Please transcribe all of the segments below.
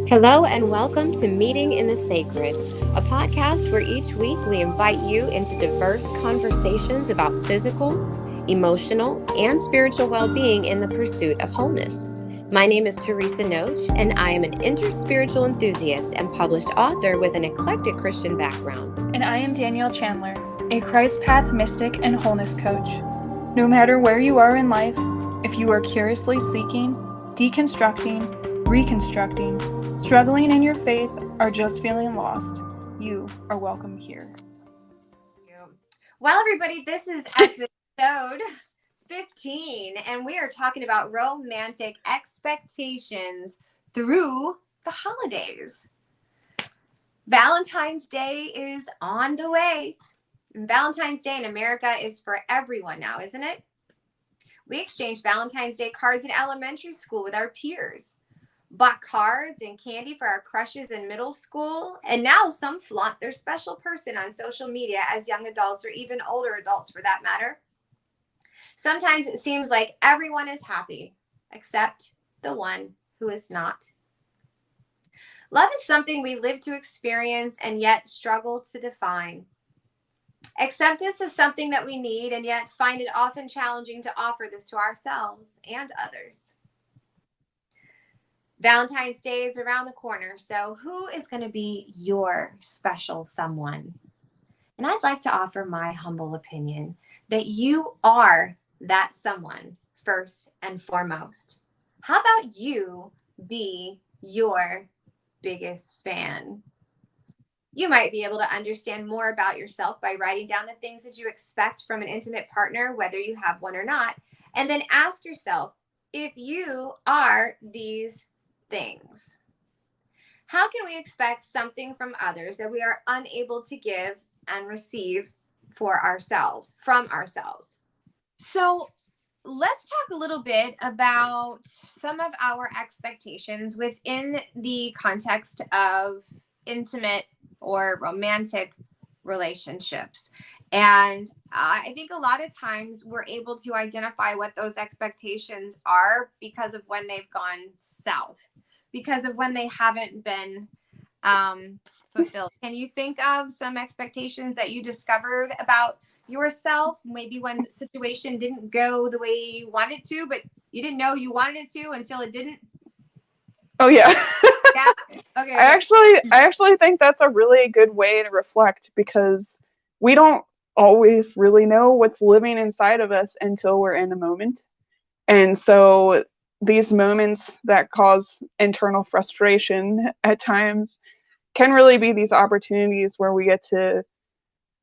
Hello and welcome to Meeting in the Sacred, a podcast where each week we invite you into diverse conversations about physical, emotional, and spiritual well being in the pursuit of wholeness. My name is Teresa Noach, and I am an interspiritual enthusiast and published author with an eclectic Christian background. And I am Danielle Chandler, a Christ Path mystic and wholeness coach. No matter where you are in life, if you are curiously seeking, deconstructing, reconstructing, struggling in your faith, or just feeling lost, you are welcome here. Well, everybody, this is episode 15, and we are talking about romantic expectations through the holidays. Valentine's Day is on the way. And Valentine's Day in America is for everyone now, isn't it? We exchanged Valentine's Day cards in elementary school with our peers, bought cards and candy for our crushes in middle school, and now some flaunt their special person on social media as young adults or even older adults for that matter. Sometimes it seems like everyone is happy except the one who is not. Love is something we live to experience and yet struggle to define. Acceptance is something that we need and yet find it often challenging to offer this to ourselves and others. Valentine's Day is around the corner, so who is going to be your special someone? And I'd like to offer my humble opinion that you are that someone first and foremost. How about you be your biggest fan? You might be able to understand more about yourself by writing down the things that you expect from an intimate partner, whether you have one or not, and then ask yourself if you are these things. How can we expect something from others that we are unable to give and receive for ourselves, from ourselves? So let's talk a little bit about some of our expectations within the context of intimate or romantic relationships. And I think a lot of times we're able to identify what those expectations are because of when they've gone south, because of when they haven't been fulfilled. Can you think of some expectations that you discovered about yourself, maybe when the situation didn't go the way you wanted to, but you didn't know you wanted it to until it didn't? Oh yeah. Yeah. Okay. I actually think that's a really good way to reflect, because we don't always really know what's living inside of us until we're in a moment. And so these moments that cause internal frustration at times can really be these opportunities where we get to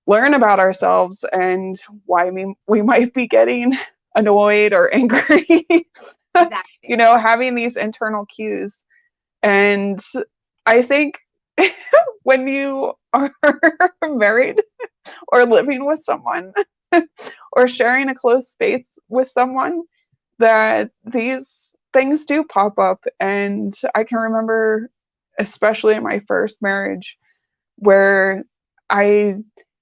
learn about ourselves and why we might be getting annoyed or angry. Exactly. Having these internal cues. And I think when you are married or living with someone or sharing a close space with someone, that these things do pop up. And I can remember, especially in my first marriage, where I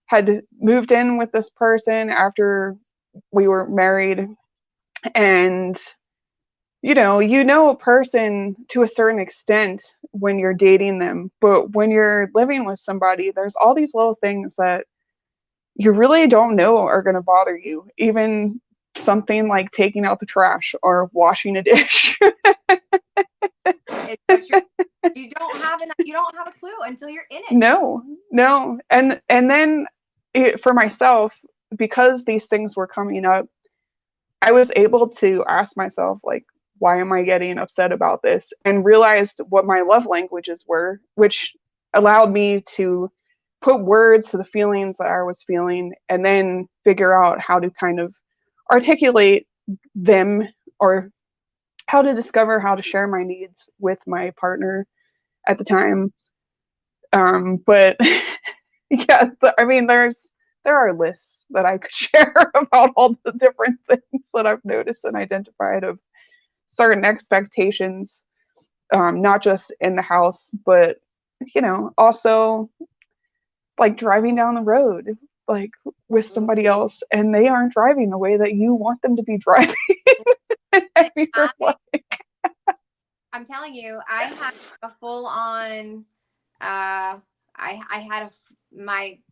had moved in with this person after we were married, and a person to a certain extent when you're dating them, but when you're living with somebody, there's all these little things that you really don't know are going to bother you. Even something like taking out the trash or washing a dish. It's so true. You don't have a clue until you're in it. No. And then for myself, because these things were coming up, I was able to ask myself, like, why am I getting upset about this? And realized what my love languages were, which allowed me to put words to the feelings that I was feeling, and then figure out how to kind of articulate them, or how to discover how to share my needs with my partner at the time. But yeah, there are lists that I could share about all the different things that I've noticed and identified of certain expectations, not just in the house, but also like driving down the road, like with somebody else, and they aren't driving the way that you want them to be driving. And you're like, I'm telling you, I had a full on, I had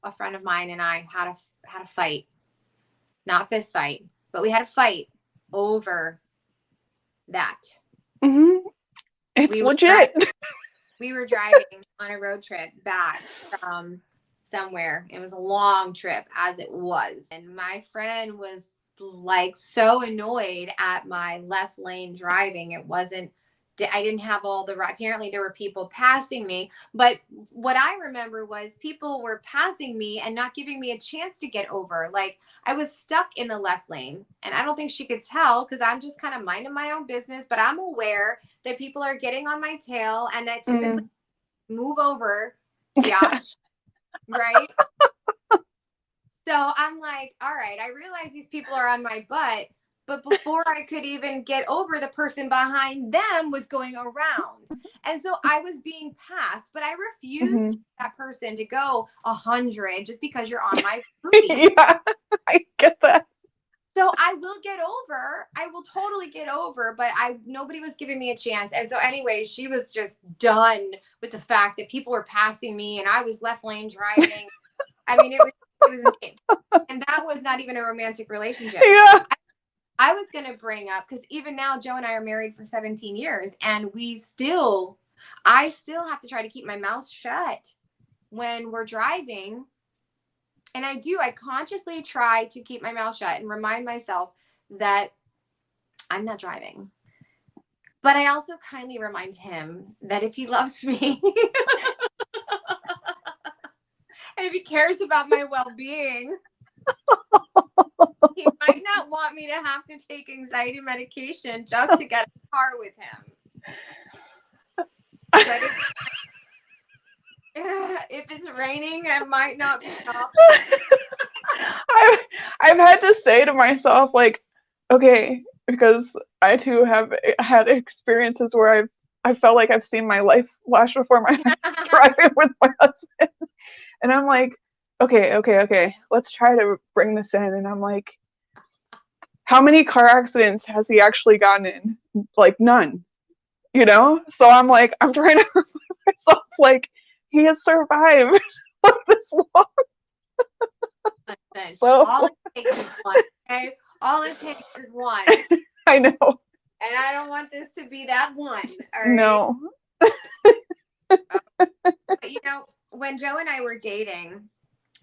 a friend of mine and I had a fight, not fist fight, but we had a fight over that. Mm-hmm. It's We were driving, legit. we were driving on a road trip back from somewhere. It was a long trip as it was. And my friend was like so annoyed at my left lane driving. It wasn't, I didn't have all the right, apparently there were people passing me. But what I remember was people were passing me and not giving me a chance to get over. Like I was stuck in the left lane. And I don't think she could tell because I'm just kind of minding my own business, but I'm aware that people are getting on my tail and that typically move over, biatch, right? So I'm like, all right, I realize these people are on my butt, but before I could even get over, the person behind them was going around. And so I was being passed, but I refused that person to go 100 just because you're on my booty. Yeah, I get that. So I will get over. I will totally get over, but nobody was giving me a chance. And so anyway, she was just done with the fact that people were passing me and I was left lane driving. I mean, it was insane. And that was not even a romantic relationship. Yeah. I was going to bring up, because even now, Joe and I are married for 17 years, and I still have to try to keep my mouth shut when we're driving. And I consciously try to keep my mouth shut and remind myself that I'm not driving. But I also kindly remind him that if he loves me and if he cares about my well-being, he might not want me to have to take anxiety medication just to get in a car with him. But if it's raining, it might not be an option. I've had to say to myself, like, okay, because I too have had experiences where I felt like I've seen my life flash before my eyes driving with my husband. And I'm like, okay, let's try to bring this in. And I'm like, how many car accidents has he actually gotten in? Like none, you know? So I'm like, I'm trying to remind myself, like, he has survived like this long. So all it takes is one, okay? All it takes is one. I know. And I don't want this to be that one, all right? No. But, when Joe and I were dating,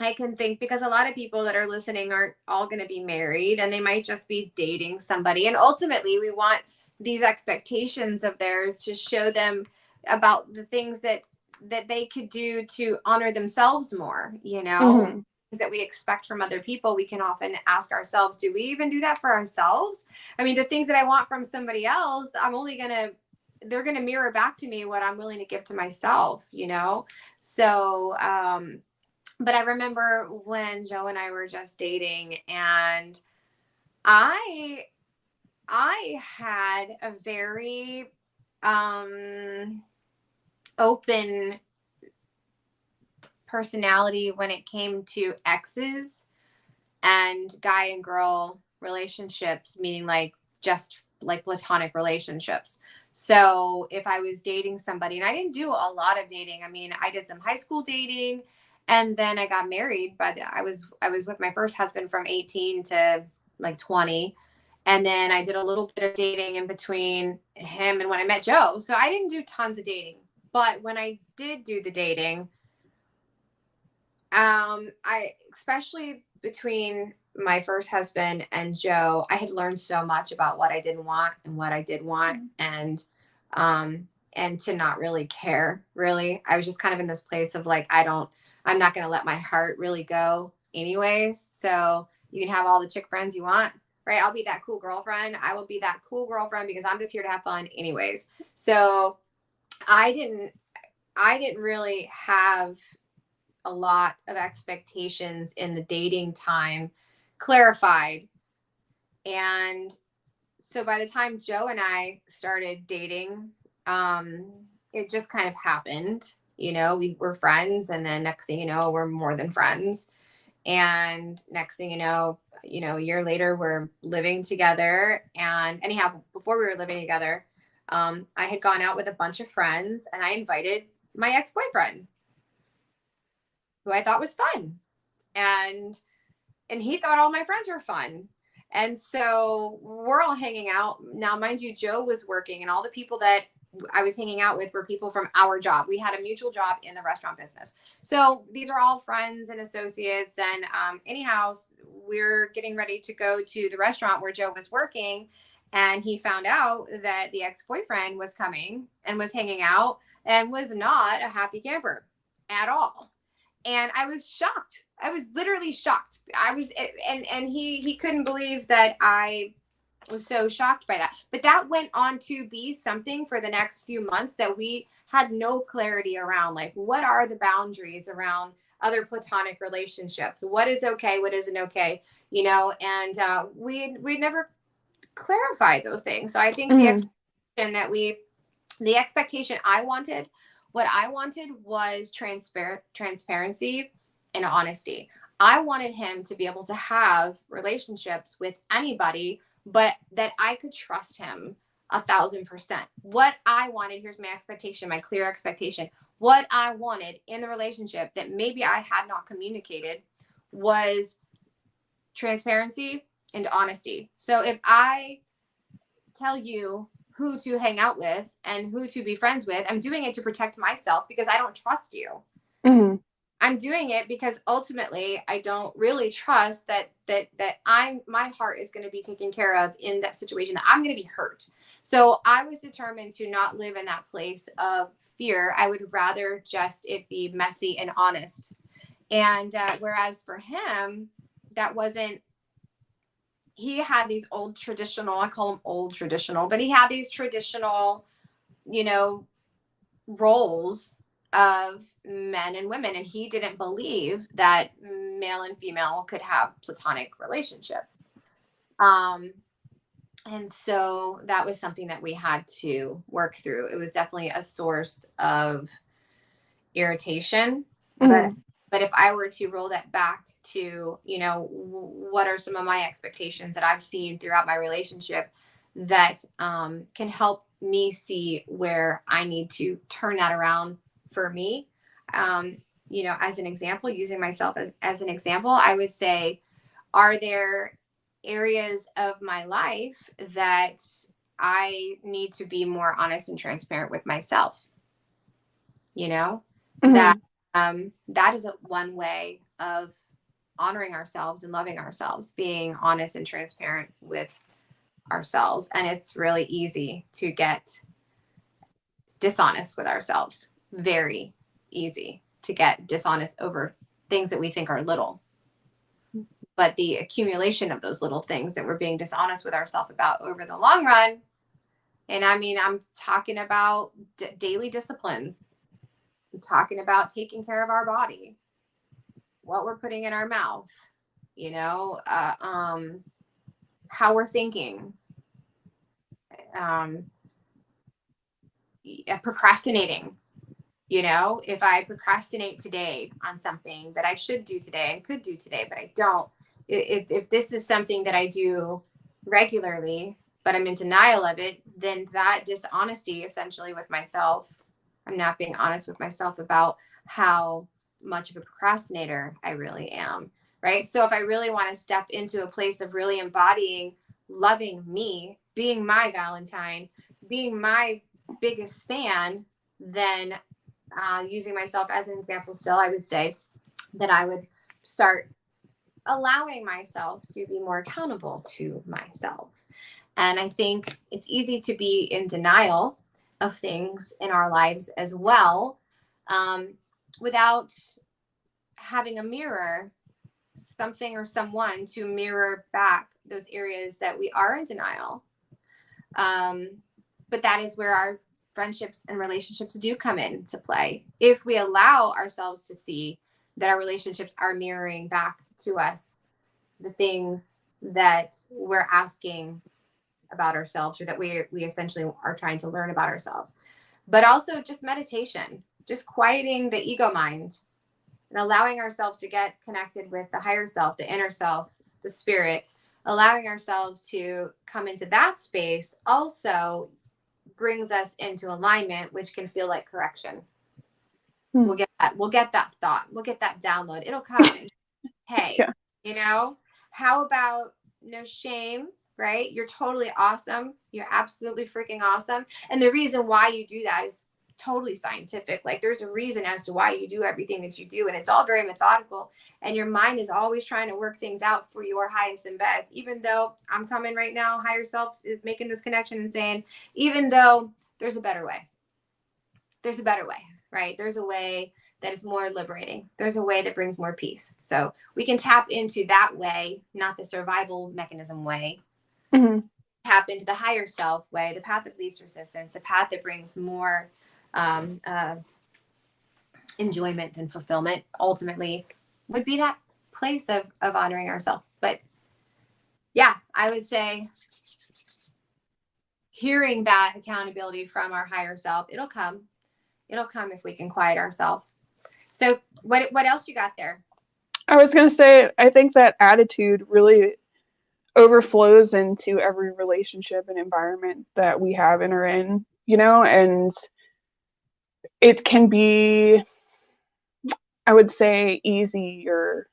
I can think, because a lot of people that are listening aren't all going to be married and they might just be dating somebody. And ultimately, we want these expectations of theirs to show them about the things that they could do to honor themselves more, Mm-hmm. things that we expect from other people. We can often ask ourselves, do we even do that for ourselves? I mean, the things that I want from somebody else, they're going to mirror back to me what I'm willing to give to myself, So, but I remember when Joe and I were just dating, and I had a very open personality when it came to exes and guy and girl relationships, meaning like just like platonic relationships. So if I was dating somebody, and I didn't do a lot of dating, I mean, I did some high school dating, and then I got married. But I was with my first husband from 18 to like 20, and then I did a little bit of dating in between him and when I met Joe. So I didn't do tons of dating, but when I did do the dating, I especially between my first husband and Joe, I had learned so much about what I didn't want and what I did want, and to not really care. Really, I was just kind of in this place of like, I'm not going to let my heart really go anyways. So you can have all the chick friends you want, right? I'll be that cool girlfriend. I will be that cool girlfriend because I'm just here to have fun anyways. So I didn't really have a lot of expectations in the dating time clarified. And so by the time Joe and I started dating, it just kind of happened. We were friends, and then next thing you know, we're more than friends. And next thing a year later, we're living together. And anyhow, before we were living together, I had gone out with a bunch of friends and I invited my ex-boyfriend, who I thought was fun. And he thought all my friends were fun. And so we're all hanging out. Now, mind you, Joe was working, and all the people that I was hanging out with were people from our job. We had a mutual job in the restaurant business. So these are all friends and associates. And anyhow, we're getting ready to go to the restaurant where Joe was working. And he found out that the ex-boyfriend was coming and was hanging out and was not a happy camper at all. And I was shocked. I was literally shocked. I was, and he couldn't believe that I was so shocked by that. But that went on to be something for the next few months that we had no clarity around. Like, what are the boundaries around other platonic relationships? What is okay? What isn't okay? You know, and we never clarified those things. So I think the expectation that the expectation I wanted, what I wanted was transparency and honesty. I wanted him to be able to have relationships with anybody, but that I could trust him 1,000%. What I wanted, here's my expectation, my clear expectation. What I wanted in the relationship that maybe I had not communicated was transparency and honesty. So if I tell you who to hang out with and who to be friends with, I'm doing it to protect myself because I don't trust you. Mm-hmm. I'm doing it because ultimately I don't really trust that my heart is going to be taken care of in that situation, that I'm going to be hurt. So I was determined to not live in that place of fear. I would rather just it be messy and honest. And whereas for him, that wasn't, he had these old traditional, I call them old traditional, but he had these traditional, you know, roles of men and women. And he didn't believe that male and female could have platonic relationships. And so that was something that we had to work through. It was definitely a source of irritation. But if I were to roll that back to, you know, what are some of my expectations that I've seen throughout my relationship that can help me see where I need to turn that around for me. You know, as an example, using myself as an example, I would say, are there areas of my life that I need to be more honest and transparent with myself? You know, that that is one way of honoring ourselves and loving ourselves, being honest and transparent with ourselves. And it's really easy to get dishonest with ourselves. Very easy to get dishonest over things that we think are little. But the accumulation of those little things that we're being dishonest with ourselves about over the long run, and I mean, I'm talking about daily disciplines. I'm talking about taking care of our body, what we're putting in our mouth, you know, how we're thinking, procrastinating. You know, if I procrastinate today on something that I should do today and could do today, but I don't, if this is something that I do regularly, but I'm in denial of it, then that dishonesty essentially with myself, I'm not being honest with myself about how much of a procrastinator I really am. Right. So if I really want to step into a place of really embodying loving me, being my Valentine, being my biggest fan, then using myself as an example still, I would say that I would start allowing myself to be more accountable to myself. And I think it's easy to be in denial of things in our lives as well, without having a mirror, something or someone to mirror back those areas that we are in denial. But that is where our friendships and relationships do come into play. If we allow ourselves to see that our relationships are mirroring back to us the things that we're asking about ourselves, or that we essentially are trying to learn about ourselves. But also just meditation, just quieting the ego mind and allowing ourselves to get connected with the higher self, the inner self, the spirit, allowing ourselves to come into that space also brings us into alignment, which can feel like correction. Hmm. We'll get that. We'll get that thought. We'll get that download. It'll come. Hey, Yeah. you know, how about no shame, right? You're totally awesome. You're absolutely freaking awesome. And the reason why you do that is totally scientific. Like there's a reason as to why you do everything that you do. And it's all very methodical. And your mind is always trying to work things out for your highest and best. Even though I'm coming right now, higher self is making this connection and saying, even though there's a better way, there's a better way, right? There's a way that is more liberating. There's a way that brings more peace. So we can tap into that way, not the survival mechanism way. Mm-hmm. Tap into the higher self way, the path of least resistance, the path that brings more enjoyment and fulfillment. Ultimately, would be that place of honoring ourselves. But yeah, I would say hearing that accountability from our higher self, it'll come. It'll come if we can quiet ourselves. So what else you got there? I was going to say, I think that attitude really overflows into every relationship and environment that we have and are in, and it can be, I would say, easier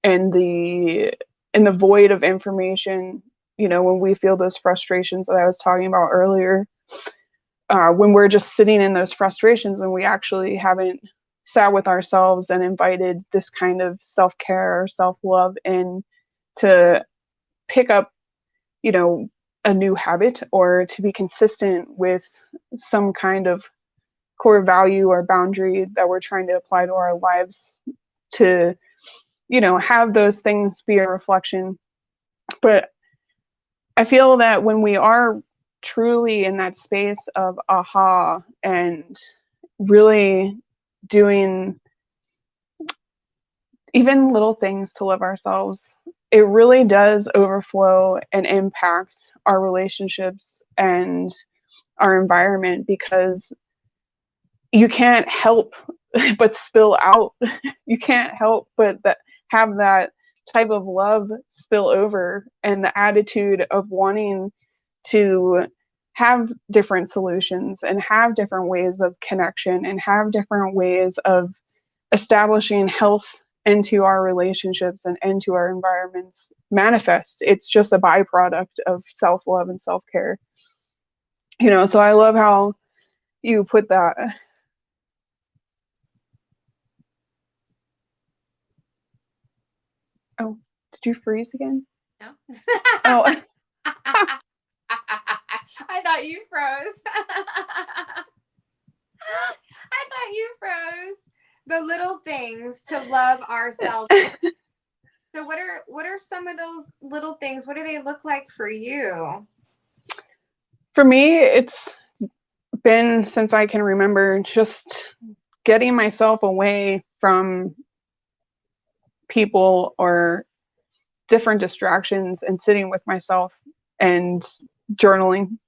in the void of information, when we feel those frustrations that I was talking about earlier, when we're just sitting in those frustrations and we actually haven't sat with ourselves and invited this kind of self-care or self-love in to pick up, a new habit, or to be consistent with some kind of core value or boundary that we're trying to apply to our lives, to, have those things be a reflection. But I feel that when we are truly in that space of aha and really doing even little things to love ourselves, it really does overflow and impact our relationships and our environment, because you can't help but spill out. You can't help but have that type of love spill over, and the attitude of wanting to have different solutions and have different ways of connection and have different ways of establishing health into our relationships and into our environments manifest. It's just a byproduct of self-love and self-care. So I love how you put that. Oh, did you freeze again? No. Oh. I thought you froze. I thought you froze. The little things to love ourselves. So what are some of those little things? What do they look like for you? For me, it's been, since I can remember, just getting myself away from people or different distractions and sitting with myself and journaling,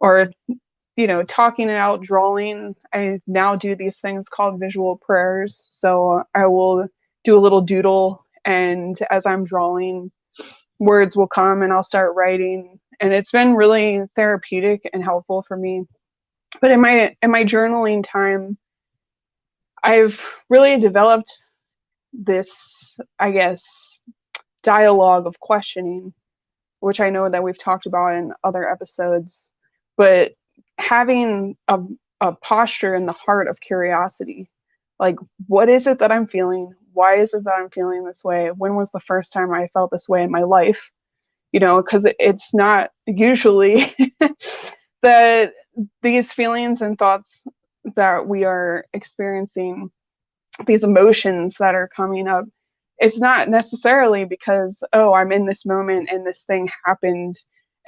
or talking it out, drawing. I now do these things called visual prayers. So I will do a little doodle, and as I'm drawing, words will come and I'll start writing. And it's been really therapeutic and helpful for me. But in my journaling time, I've really developed this, I guess, dialogue of questioning, which I know that we've talked about in other episodes, but having a posture in the heart of curiosity. Like, what is it that I'm feeling? Why is it that I'm feeling this way? When was the first time I felt this way in my life? Because it's not usually that these feelings and thoughts that we are experiencing, these emotions that are coming up, it's not necessarily because, oh, I'm in this moment and this thing happened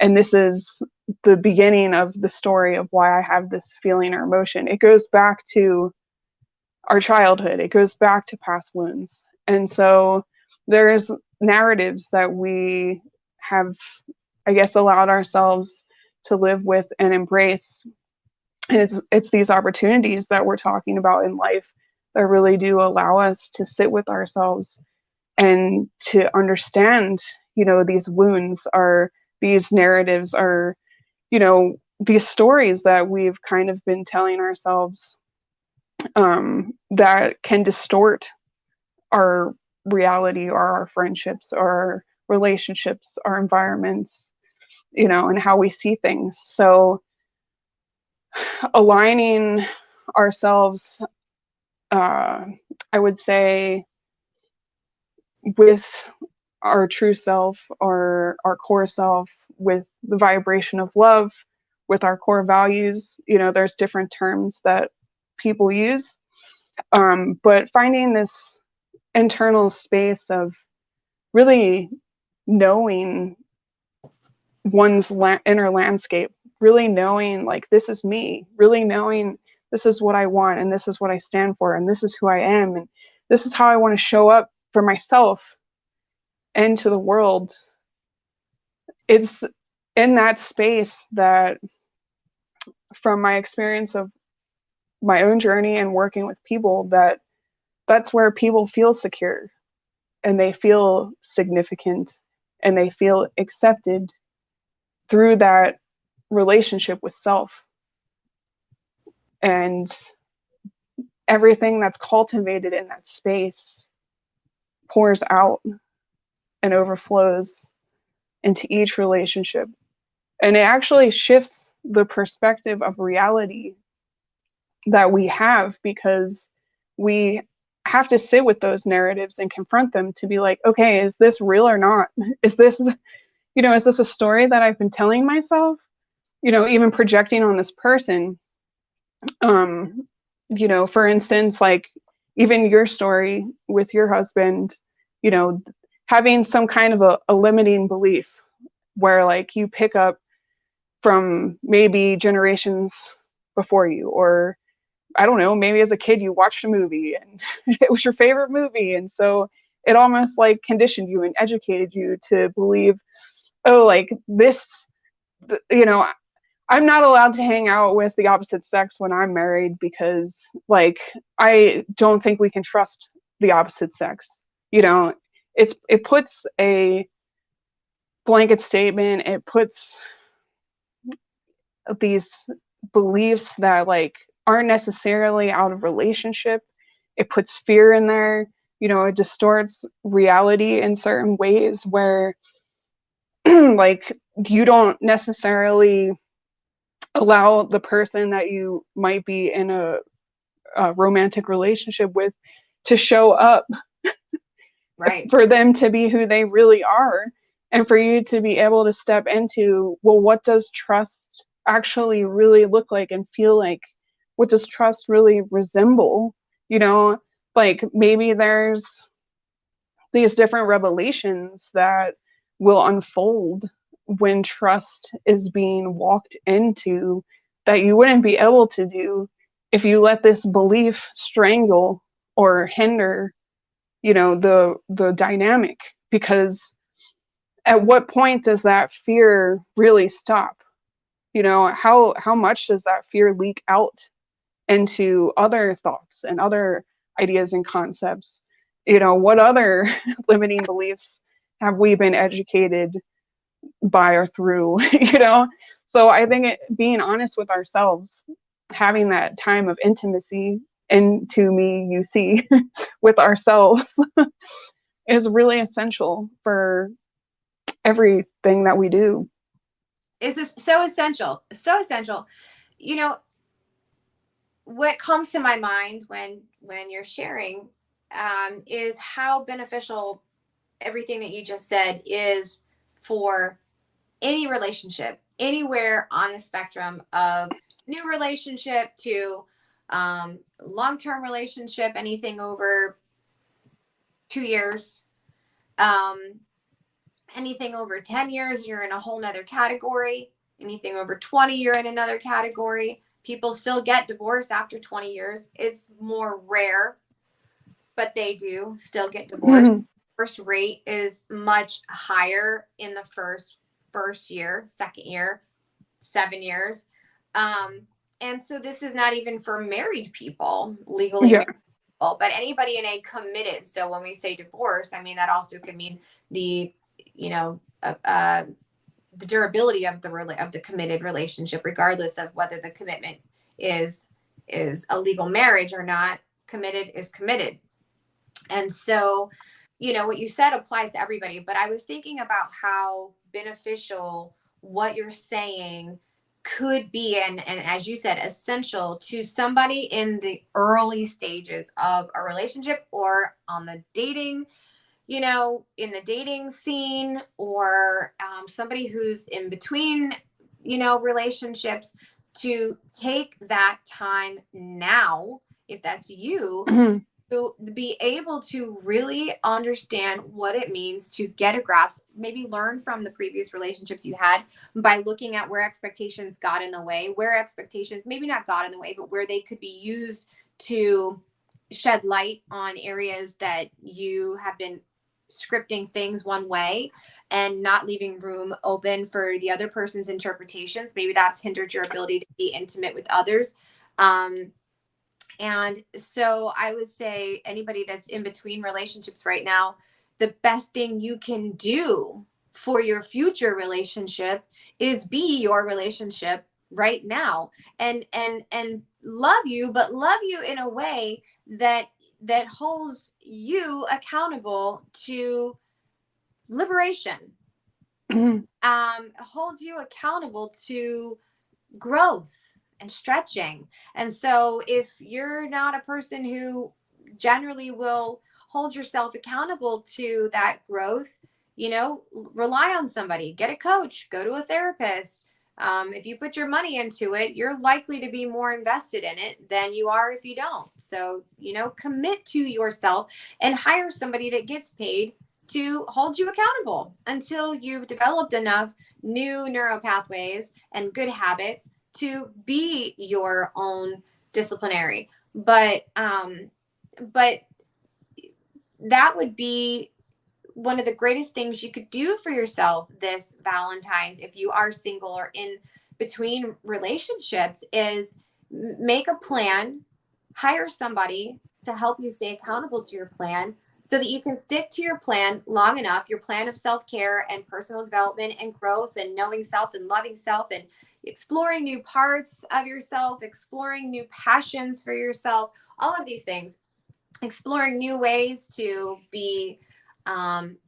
and this is the beginning of the story of why I have this feeling or emotion. It goes back to our childhood. It goes back to past wounds. And so there's narratives that we have, I guess, allowed ourselves to live with and embrace. And it's these opportunities that we're talking about in life that really do allow us to sit with ourselves and to understand, these wounds, are these narratives, are, these stories that we've kind of been telling ourselves, that can distort our reality or our friendships or our relationships, our environments, and how we see things. So aligning ourselves, I would say, with our true self or our core self, with the vibration of love, with our core values. There's different terms that people use, but finding this internal space of really knowing one's inner landscape, really knowing, like, this is me, really knowing this is what I want, and this is what I stand for, and this is who I am, and this is how I want to show up for myself and to the world. It's in that space that, from my experience of my own journey and working with people, that's where people feel secure, and they feel significant, and they feel accepted through that relationship with self. And everything that's cultivated in that space pours out and overflows into each relationship. And it actually shifts the perspective of reality that we have, because we have to sit with those narratives and confront them to be like, okay, is this real or not? Is this, is this a story that I've been telling myself? Even projecting on this person. For instance, like, even your story with your husband, having some kind of a limiting belief where, like, you pick up from maybe generations before you, or I don't know, maybe as a kid you watched a movie and it was your favorite movie, and so it almost like conditioned you and educated you to believe, oh, like this, I'm not allowed to hang out with the opposite sex when I'm married because, like, I don't think we can trust the opposite sex. It puts a blanket statement. It puts these beliefs that, like, aren't necessarily out of relationship. It puts fear in there. It distorts reality in certain ways where like, you don't necessarily allow the person that you might be in a romantic relationship with to show up, Right. for them to be who they really are, and for you to be able to step into, well, what does trust actually really look like and feel like? What does trust really resemble? Like, maybe there's these different revelations that will unfold when trust is being walked into, that you wouldn't be able to do if you let this belief strangle or hinder, the dynamic. Because at what point does that fear really stop? How much does that fear leak out into other thoughts and other ideas and concepts? What other limiting beliefs have we been educated by or through? So I think being honest with ourselves, having that time of intimacy, into me you see, with ourselves, is really essential for everything that we do. It's so essential. So essential. You know, what comes to my mind when you're sharing, is how beneficial everything that you just said is for any relationship, anywhere on the spectrum of new relationship to long-term relationship, anything over 2 years, um, anything over 10 years, you're in a whole nother category. Anything over 20, you're in another category. People still get divorced after 20 years. It's more rare, but they do still get divorced. Mhm. Divorce rate is much higher in the first year, second year, 7 years. Um, and so this is not even for married people, legally Yeah. married people, but anybody in a committed. So when we say divorce, I mean that also could mean the, you know, the durability of the committed relationship, regardless of whether the commitment is a legal marriage or not. Committed is committed. And so, what you said applies to everybody, but I was thinking about how beneficial what you're saying could be, and as you said, essential to somebody in the early stages of a relationship, or on the dating, in the dating scene, or somebody who's in between, relationships, to take that time now, if that's you, Mhm. to be able to really understand what it means to get a grasp, maybe learn from the previous relationships you had by looking at where expectations got in the way, where expectations maybe not got in the way, but where they could be used to shed light on areas that you have been scripting things one way and not leaving room open for the other person's interpretations. Maybe that's hindered your ability to be intimate with others. And so I would say anybody that's in between relationships right now, the best thing you can do for your future relationship is be your relationship right now, and love you, but love you in a way that holds you accountable to liberation, Mhm. holds you accountable to growth and stretching. And so if you're not a person who generally will hold yourself accountable to that growth, rely on somebody, get a coach, go to a therapist. If you put your money into it, you're likely to be more invested in it than you are if you don't. So, commit to yourself and hire somebody that gets paid to hold you accountable until you've developed enough new neural pathways and good habits to be your own disciplinary. But that would be one of the greatest things you could do for yourself this Valentine's, if you are single or in between relationships, is make a plan, hire somebody to help you stay accountable to your plan, so that you can stick to your plan long enough, your plan of self-care and personal development and growth and knowing self and loving self and exploring new parts of yourself, exploring new passions for yourself, all of these things, exploring new ways to be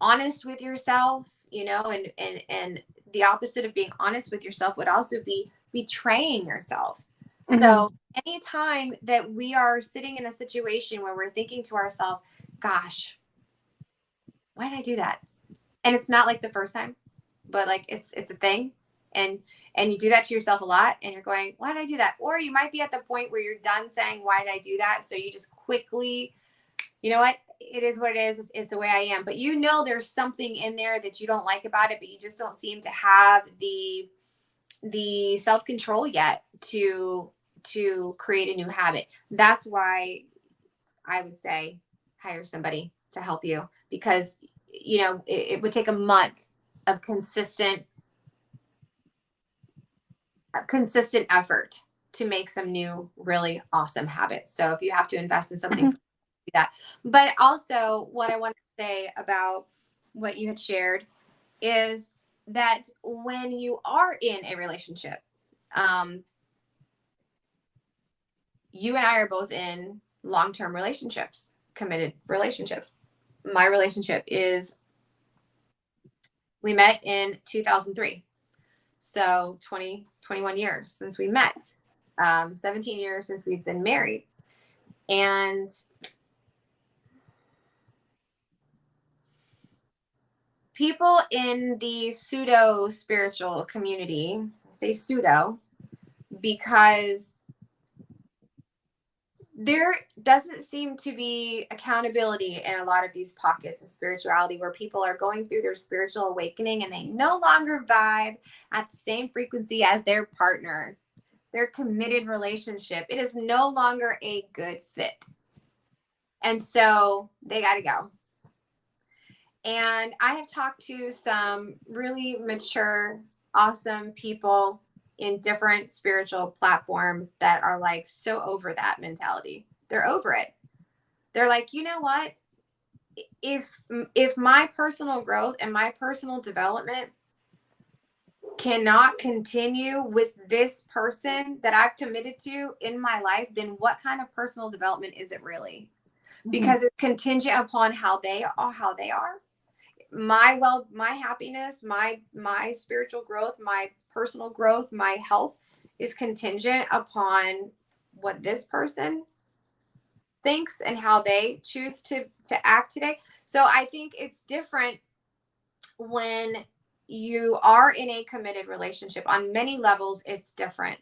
honest with yourself, and the opposite of being honest with yourself would also be betraying yourself. So Mhm. anytime that we are sitting in a situation where we're thinking to ourselves, gosh, why did I do that? And it's not like the first time, but like it's a thing. And you do that to yourself a lot, and you're going, why did I do that? Or you might be at the point where you're done saying, why did I do that? So you just quickly, you know what, it is what it is. It's the way I am. But there's something in there that you don't like about it, but you just don't seem to have the self-control yet to create a new habit. That's why I would say hire somebody to help you, because it would take a month of consistent effort to make some new really awesome habits. So if you have to invest in something, Mhm. do that. But also, what I want to say about what you had shared is that when you are in a relationship, um, you and I are both in long-term relationships, committed relationships. My relationship is, we met in 2003. So 21 years since we met, 17 years since we've been married. And people in the pseudo spiritual community, I say pseudo because there doesn't seem to be accountability in a lot of these pockets of spirituality, where people are going through their spiritual awakening and they no longer vibe at the same frequency as their partner, their committed relationship. It is no longer a good fit. And so they got to go. And I have talked to some really mature, awesome people in different spiritual platforms that are like so over that mentality. They're over it. They're like, you know what? If if my personal growth and my personal development cannot continue with this person that I've committed to in my life, then what kind of personal development is it really? Because it's contingent upon how they are. My happiness, my spiritual growth, my personal growth, my health is contingent upon what this person thinks and how they choose to act today. So I think it's different when you are in a committed relationship. On many levels it's different,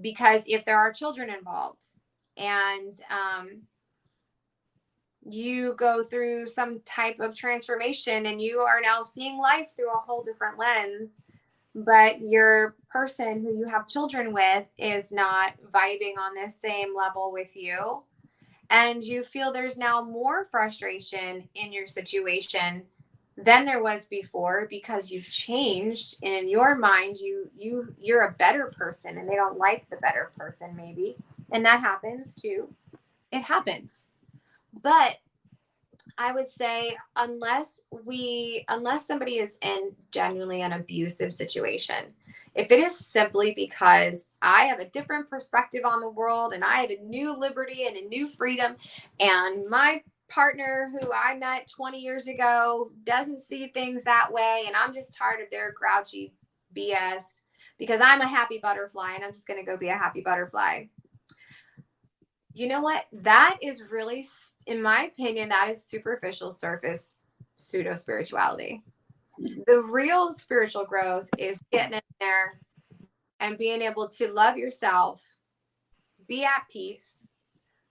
because if there are children involved and you go through some type of transformation and you are now seeing life through a whole different lens, but your person who you have children with is not vibing on this same level with you, and you feel there's now more frustration in your situation than there was before because you've changed, and in your mind you're a better person and they don't like the better person maybe, and that happens too. It happens. But I would say unless somebody is in genuinely an abusive situation, if it is simply because I have a different perspective on the world and I have a new liberty and a new freedom, and my partner who I met 20 years ago doesn't see things that way, and I'm just tired of their grouchy BS because I'm a happy butterfly and I'm just going to go be a happy butterfly. You know what? That is really, in my opinion, that is superficial surface pseudo spirituality. The real spiritual growth is getting in there and being able to love yourself, be at peace,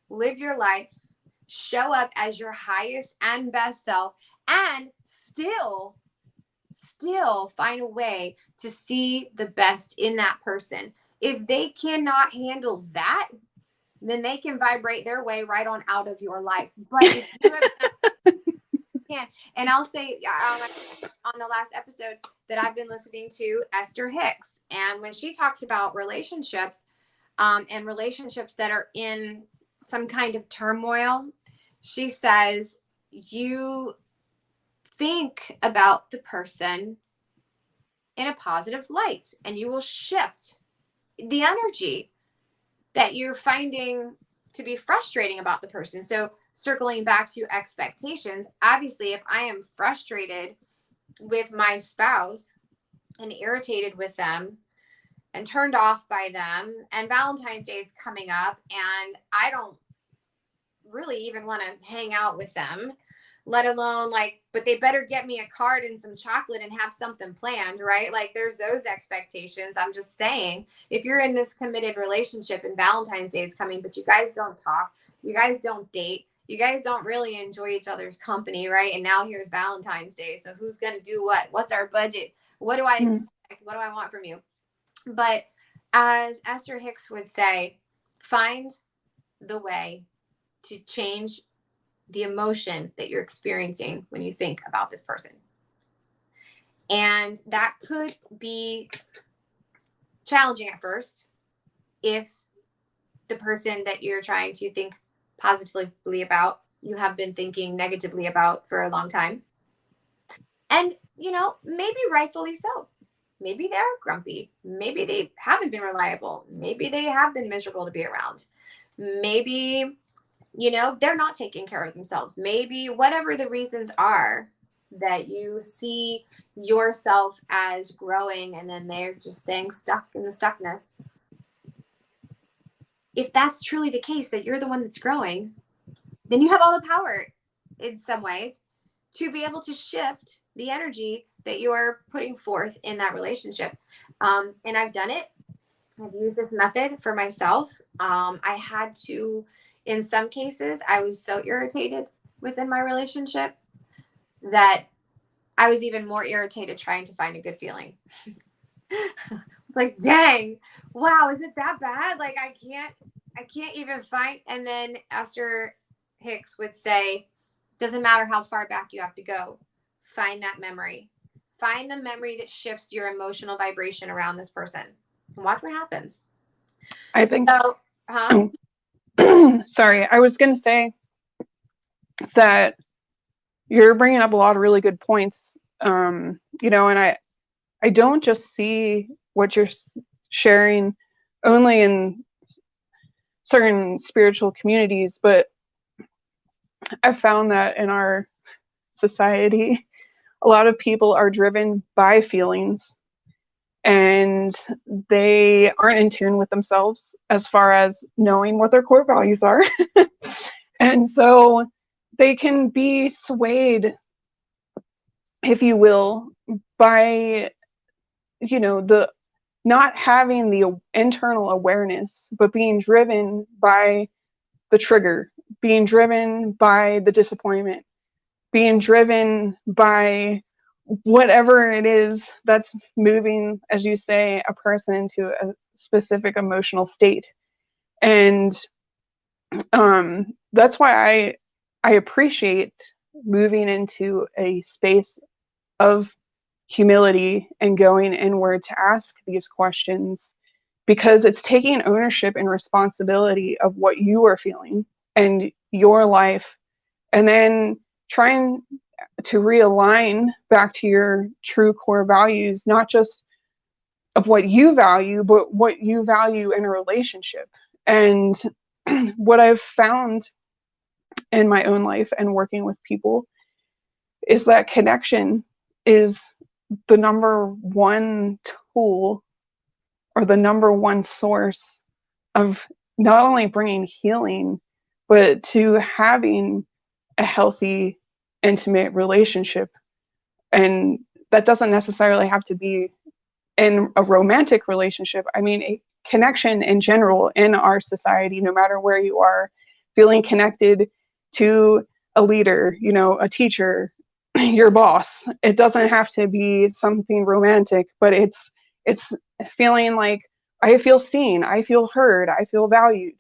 live your life, show up as your highest and best self, and still find a way to see the best in that person. If they cannot handle that, then they can vibrate their way right on out of your life. But if you can, and I'll say on the last episode that I've been listening to Esther Hicks, and when she talks about relationships, and relationships that are in some kind of turmoil, she says you think about the person in a positive light, and you will shift the energy that you're finding to be frustrating about the person. So circling back to expectations, obviously, if I am frustrated with my spouse and irritated with them and turned off by them, and Valentine's Day is coming up and I don't really even want to hang out with them, let alone but they better get me a card and some chocolate and have something planned, right? Like there's those expectations. I'm just saying, if you're in this committed relationship and Valentine's Day is coming, but you guys don't talk, you guys don't date, you guys don't really enjoy each other's company, right? And now here's Valentine's Day. So who's going to do what? What's our budget? What do I expect? What do I want from you? But as Esther Hicks would say, find the way to change the emotion that you're experiencing when you think about this person. And that could be challenging at first if the person that you're trying to think positively about, you have been thinking negatively about for a long time. And, maybe rightfully so. Maybe they're grumpy. Maybe they haven't been reliable. Maybe they have been miserable to be around. Maybe they're not taking care of themselves. Maybe whatever the reasons are that you see yourself as growing and then they're just staying stuck in the stuckness. If that's truly the case, that you're the one that's growing, then you have all the power in some ways to be able to shift the energy that you're putting forth in that relationship. And I've done it. I've used this method for myself. I had to, in some cases, I was so irritated within my relationship that I was even more irritated trying to find a good feeling. It's like, dang, wow, is it that bad? Like I can't even find. And then Esther Hicks would say, doesn't matter how far back you have to go. Find that memory. Find the memory that shifts your emotional vibration around this person. And watch what happens. I think So, sorry, I was going to say that you're bringing up a lot of really good points. And I don't just see what you're sharing only in certain spiritual communities, but I've found that in our society, a lot of people are driven by feelings and they aren't in tune with themselves as far as knowing what their core values are. And so they can be swayed, if you will, by, the not having the internal awareness, but being driven by the trigger, being driven by the disappointment, being driven by whatever it is that's moving, as you say, a person into a specific emotional state. And that's why I appreciate moving into a space of humility and going inward to ask these questions, because it's taking ownership and responsibility of what you are feeling and your life, and then trying to realign back to your true core values, not just of what you value, but what you value in a relationship. And what I've found in my own life and working with people is that connection is the number one tool, or the number one source of not only bringing healing, but to having a healthy, intimate relationship. And that doesn't necessarily have to be in a romantic relationship. I mean, a connection in general in our society, no matter where you are, feeling connected to a leader, a teacher, your boss. It doesn't have to be something romantic, but it's feeling like I feel seen, I feel heard, I feel valued.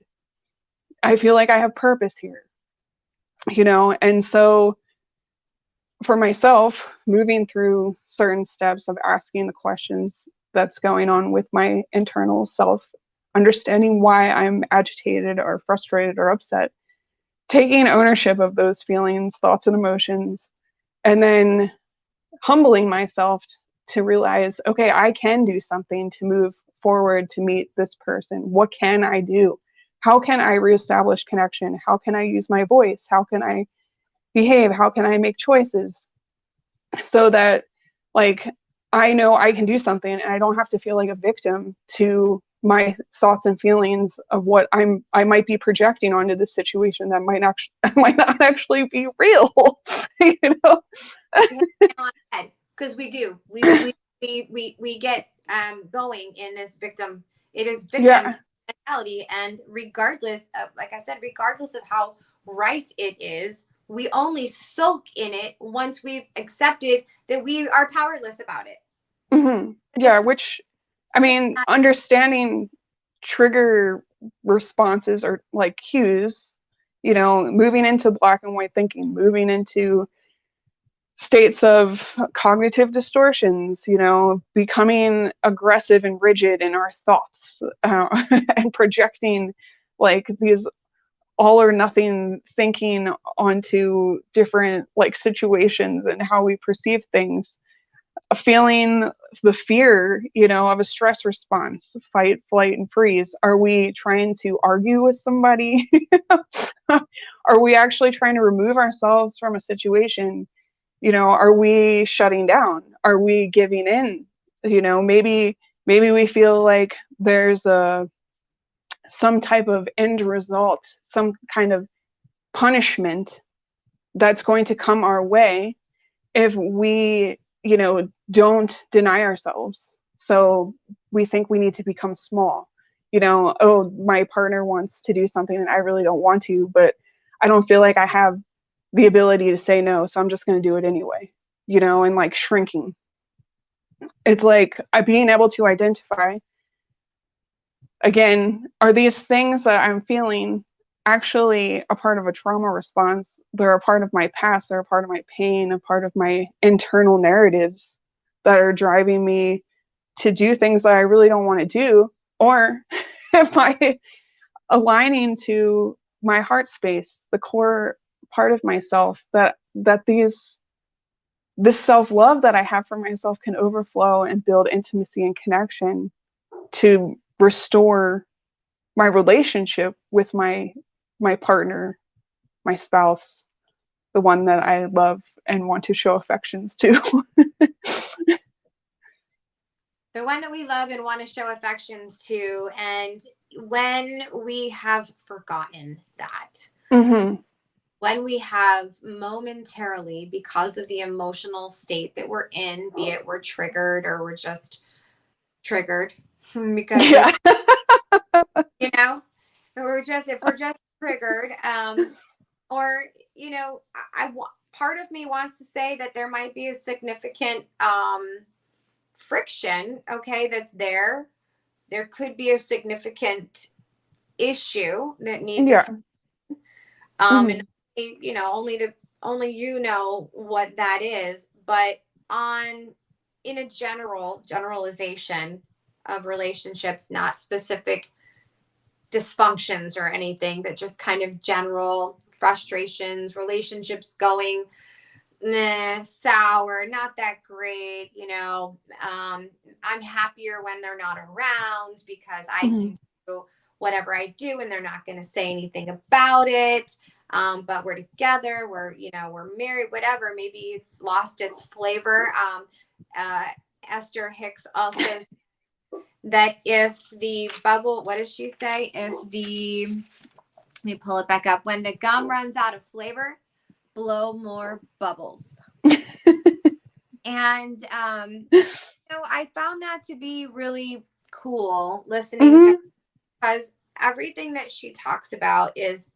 I feel like I have purpose here, And so for myself, moving through certain steps of asking the questions that's going on with my internal self, understanding why I'm agitated or frustrated or upset, taking ownership of those feelings, thoughts, and emotions, and then humbling myself to realize, okay, I can do something to move forward to meet this person. What can I do? How can I reestablish connection? How can I use my voice? How can I behave? How can I make choices so that, like, I know I can do something and I don't have to feel like a victim to my thoughts and feelings of what I might be projecting onto the situation that might actually might not actually be real. you know Because we do we get going in this victim. It is victim yeah. mentality, and regardless of, like I said, regardless of how right it is, we only soak in it once we've accepted that we are powerless about it. Yeah, which, I mean, understanding trigger responses or like cues, moving into black and white thinking, moving into states of cognitive distortions, becoming aggressive and rigid in our thoughts, and projecting like these all or nothing thinking onto different like situations and how we perceive things, feeling the fear, of a stress response, fight, flight, and freeze. Are we trying to argue with somebody? Are we actually trying to remove ourselves from a situation? Are we shutting down? Are we giving in? Maybe we feel like there's some type of end result, some kind of punishment that's going to come our way if we, don't deny ourselves. So we think we need to become small. Oh, my partner wants to do something and I really don't want to, but I don't feel like I have the ability to say no, so I'm just going to do it anyway, and like shrinking. It's like being able to identify, again, are these things that I'm feeling actually a part of a trauma response? They're a part of my past, they're a part of my pain, a part of my internal narratives that are driving me to do things that I really don't want to do? Or am I aligning to my heart space, the core part of myself, that these this self-love that I have for myself can overflow and build intimacy and connection to restore my relationship with my partner, my spouse, the one that I love and want to show affections to. The one that we love and want to show affections to. And when we have forgotten that, Mm-hmm. when we have momentarily, because of the emotional state that we're in, be it we're triggered or we're just triggered because Yeah. you know, if we're just triggered, or, part of me wants to say that there might be a significant, friction, okay, that's there. There could be a significant issue that needs Yeah. attention. And Mm-hmm. only you know what that is, but on in a generalization of relationships, not specific dysfunctions or anything, but just kind of general frustrations, relationships going sour, not that great. I'm happier when they're not around because I Mm-hmm. can do whatever I do and they're not going to say anything about it. But we're together, we're married, whatever. Maybe it's lost its flavor. Uh, Esther Hicks also said that if the bubble, what does she say? Let me pull it back up. When the gum runs out of flavor, blow more bubbles. And I found that to be really cool listening to her, Mm-hmm. because everything that she talks about is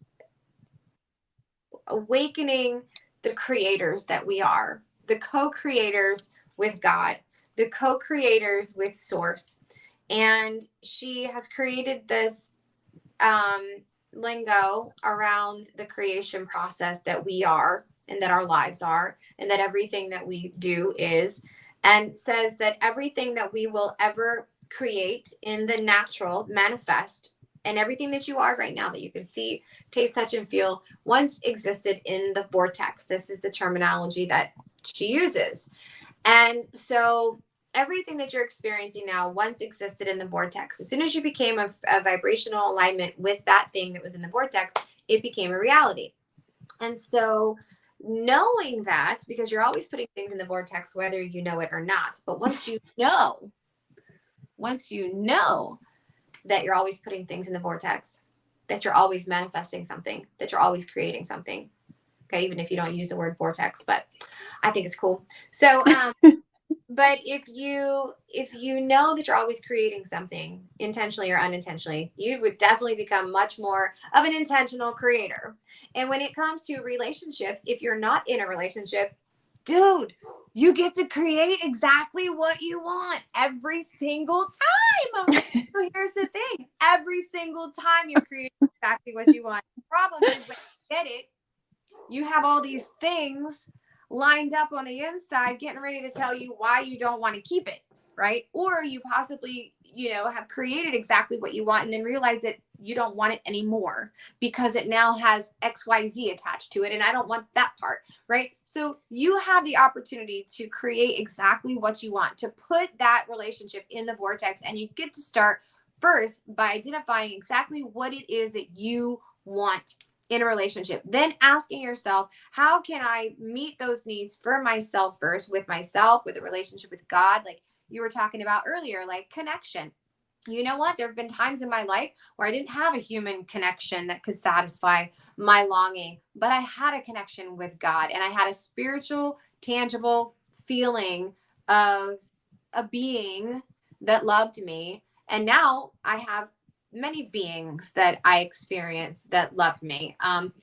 awakening the creators that we are, the co-creators with God, the co-creators with Source. And she has created this um, lingo around the creation process that we are and that our lives are and that everything that we do is, and says that everything that we will ever create in the natural manifest, and everything that you are right now that you can see, taste, touch, and feel once existed in the vortex. This is the terminology that she uses. And so everything that you're experiencing now once existed in the vortex. As soon as you became a vibrational alignment with that thing that was in the vortex, it became a reality. And so knowing that, because you're always putting things in the vortex, whether you know it or not, but once you know that you're always putting things in the vortex, that you're always manifesting something, that you're always creating something. Okay, even if you don't use the word vortex, but I think it's cool. So but if you know that you're always creating something intentionally or unintentionally, you would definitely become much more of an intentional creator. And when it comes to relationships, if you're not in a relationship, dude, you get to create exactly what you want every single time. So here's the thing, every single time you're creating exactly what you want. The problem is when you get it, you have all these things lined up on the inside getting ready to tell you why you don't want to keep it, right? Or you possibly, have created exactly what you want and then realize that you don't want it anymore because it now has XYZ attached to it and I don't want that part, right? So you have the opportunity to create exactly what you want, to put that relationship in the vortex, and you get to start first by identifying exactly what it is that you want in a relationship. Then asking yourself, how can I meet those needs for myself first, with myself, with a relationship with God, like you were talking about earlier, like connection. You know what? There have been times in my life where I didn't have a human connection that could satisfy my longing, but I had a connection with God and I had a spiritual, tangible feeling of a being that loved me. And now I have many beings that I experience that love me.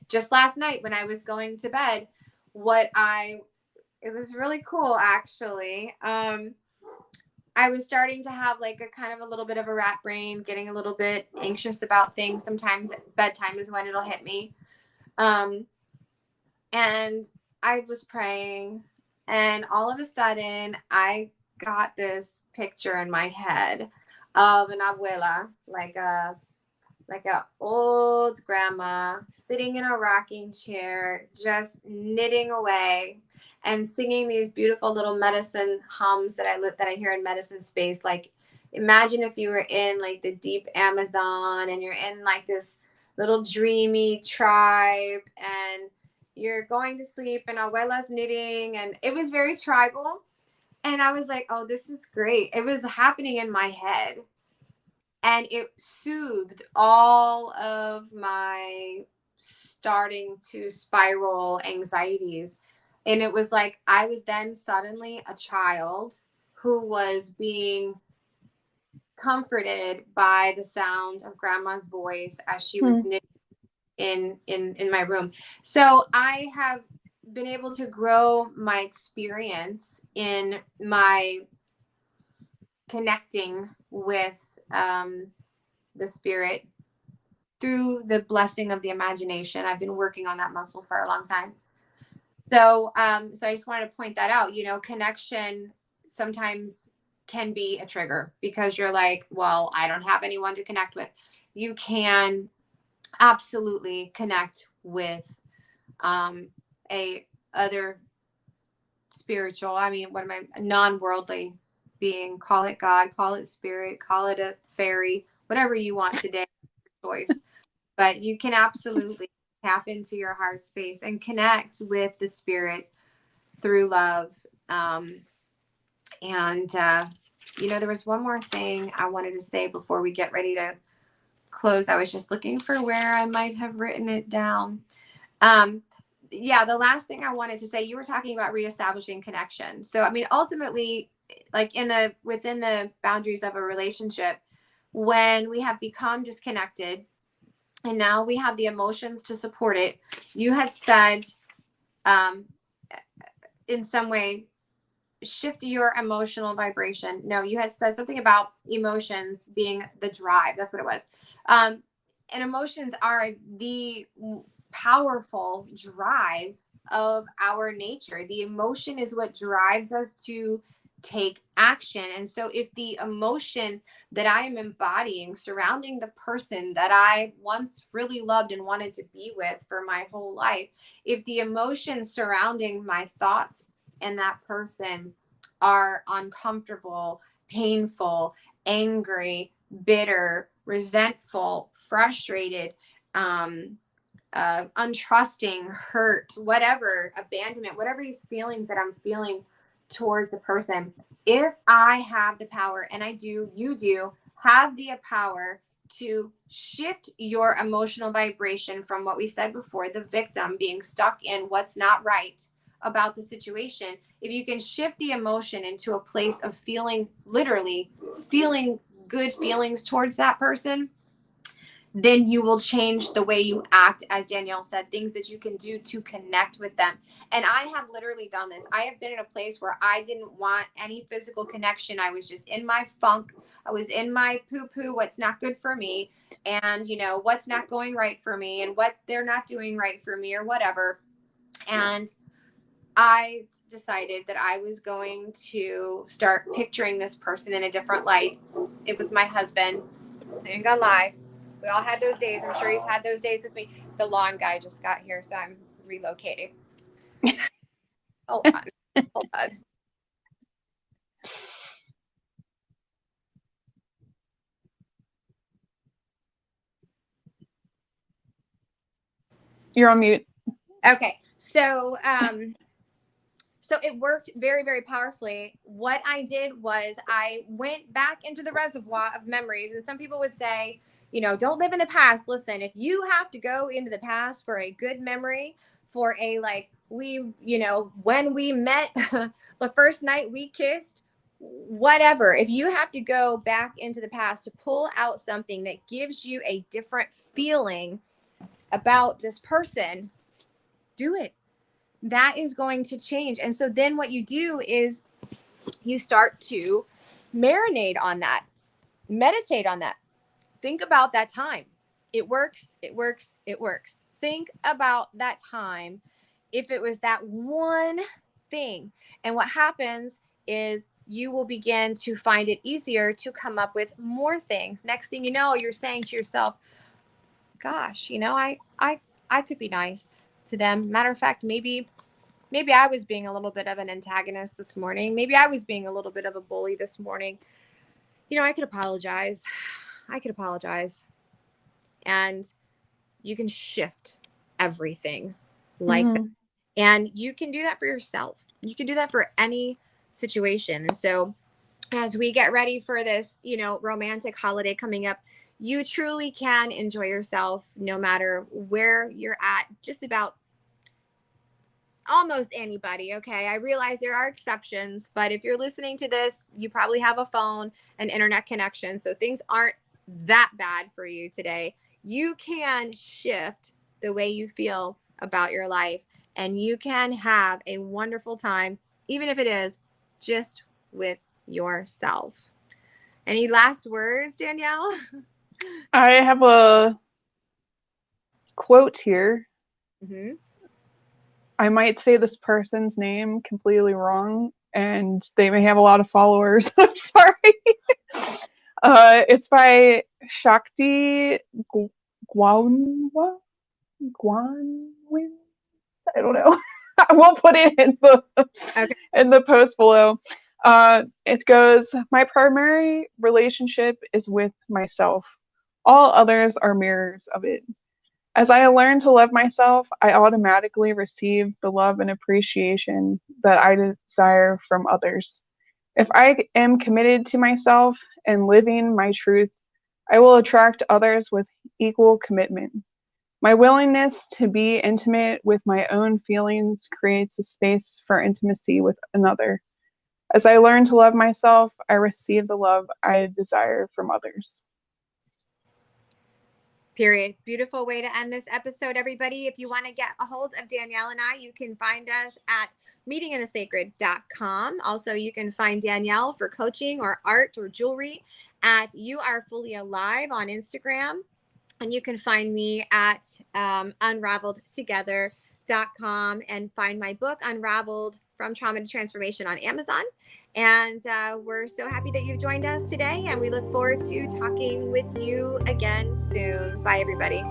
Just last night when I was going to bed, it was really cool actually. I was starting to have like a kind of a little bit of a rat brain, getting a little bit anxious about things. Sometimes bedtime is when it'll hit me. Um, and I was praying, and all of a sudden, I got this picture in my head of an abuela, like a old grandma sitting in a rocking chair, just knitting away. and singing these beautiful little medicine hums that I hear in medicine space. Like, imagine if you were in like the deep Amazon and you're in like this little dreamy tribe and you're going to sleep and abuela's knitting, and it was very tribal. And I was like, oh, this is great. It was happening in my head and it soothed all of my starting to spiral anxieties. And it was like I was then suddenly a child who was being comforted by the sound of grandma's voice as she was Hmm. knitting in my room. So I have been able to grow my experience in my connecting with the spirit through the blessing of the imagination. I've been working on that muscle for a long time. So I just wanted to point that out. You know, connection sometimes can be a trigger because you're like, well, I don't have anyone to connect with. You can absolutely connect with a other spiritual. I mean, what am I? A non-worldly being. Call it God, call it spirit, call it a fairy, whatever you want today. Choice. But you can absolutely tap into your heart space and connect with the spirit through love. Um, and, there was one more thing I wanted to say before we get ready to close. I was just looking for where I might have written it down. Um, yeah, the last thing I wanted to say, you were talking about reestablishing connection. So, I mean, ultimately, like within the boundaries of a relationship, when we have become disconnected, and now we have the emotions to support it. You had said, um, in some way, shift your emotional vibration. No, you had said something about emotions being the drive. That's what it was. And emotions are the powerful drive of our nature. The emotion is what drives us to take action. And so, if the emotion that I am embodying surrounding the person that I once really loved and wanted to be with for my whole life, if the emotion surrounding my thoughts and that person are uncomfortable, painful, angry, bitter, resentful, frustrated, untrusting, hurt, whatever, abandonment, whatever these feelings that I'm feeling towards the person, if I have the power, and I do, you do, have the power to shift your emotional vibration from what we said before, the victim being stuck in what's not right about the situation, if you can shift the emotion into a place of feeling, literally feeling good feelings towards that person, then you will change the way you act, as Danielle said, things that you can do to connect with them. And I have literally done this. I have been in a place where I didn't want any physical connection. I was just in my funk. I was in my poo poo, what's not good for me, and, what's not going right for me, and what they're not doing right for me, or whatever. And I decided that I was going to start picturing this person in a different light. It was my husband. I ain't gonna lie. We all had those days. I'm sure he's had those days with me. The lawn guy just got here, so I'm relocating. Hold on. Hold on. You're on mute. Okay. So it worked very, very powerfully. What I did was I went back into the reservoir of memories. And some people would say, don't live in the past. Listen, if you have to go into the past for a good memory, for a like, when we met, the first night we kissed, whatever, if you have to go back into the past to pull out something that gives you a different feeling about this person, do it. That is going to change. And so then what you do is you start to marinate on that, meditate on that, think about that time. It works, it works, it works. Think about that time. If it was that one thing, and what happens is you will begin to find it easier to come up with more things. Next thing you know, you're saying to yourself, gosh, I could be nice to them. Matter of fact, maybe maybe I was being a little bit of an antagonist this morning. Maybe I was being a little bit of a bully this morning. I could apologize. I could apologize. And you can shift everything like that. Mm-hmm. And you can do that for yourself. You can do that for any situation. And so as we get ready for this, romantic holiday coming up, you truly can enjoy yourself no matter where you're at, just about almost anybody. Okay. I realize there are exceptions, but if you're listening to this, you probably have a phone and internet connection. So things aren't that bad for you today. You can shift the way you feel about your life, and you can have a wonderful time, even if it is just with yourself. Any last words, Danielle? I have a quote here. Mm-hmm. I might say this person's name completely wrong, and they may have a lot of followers. I'm sorry. It's by Shakti Gwanwa? Gwanwin? I don't know. I won't put it Okay. in the post below. It goes, my primary relationship is with myself. All others are mirrors of it. As I learn to love myself, I automatically receive the love and appreciation that I desire from others. If I am committed to myself and living my truth, I will attract others with equal commitment. My willingness to be intimate with my own feelings creates a space for intimacy with another. As I learn to love myself, I receive the love I desire from others. Period. Beautiful way to end this episode, everybody. If you want to get a hold of Danielle and I, you can find us at meetinginthesacred.com. Also, you can find Danielle for coaching or art or jewelry at You Are Fully Alive on Instagram. And you can find me at unraveledtogether.com and find my book, Unraveled from Trauma to Transformation, on Amazon. And we're so happy that you've joined us today. And we look forward to talking with you again soon. Bye, everybody.